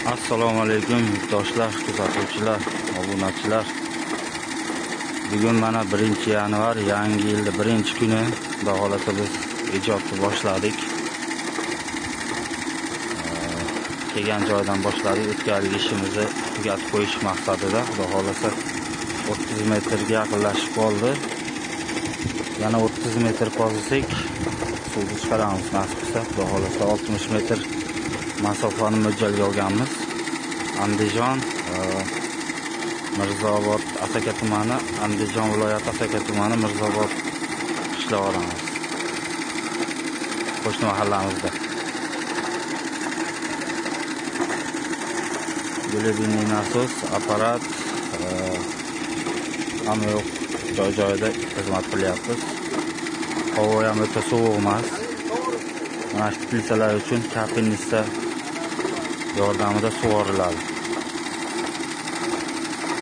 Assalomu alaykum yurtdoshlar, kuzatuvchilar, obunachilar. Bugun mana 1-yanvar, yangi yilda 1-kuni. Xudo xolasa biz ijodni boshladik. Kelgan joydan boshladik. O'tgangi ishimizni tugatib qo'yish maqsadida. Xudo xolasa 30 metrga yaqinlashib qoldi. Yana 30 metr qo'zsak, suvni chiqaramiz nasib qilsa. Xudo xolasa 60 metr masofani mo'ljalga olganmiz. Andijon, Mirzobod, Asaka tumani, Andijon viloyati Asaka tumani, Mirzobod qishlog'imiz. Qo'shni mahallamizda. Glebinli nasos, apparat, hamma yo'q, joy-joyida xizmat qilyapmiz. Havo ham o'ta sovuq emas. Mana shu pilisalar uchun kapinista yordamida sug'oriladi.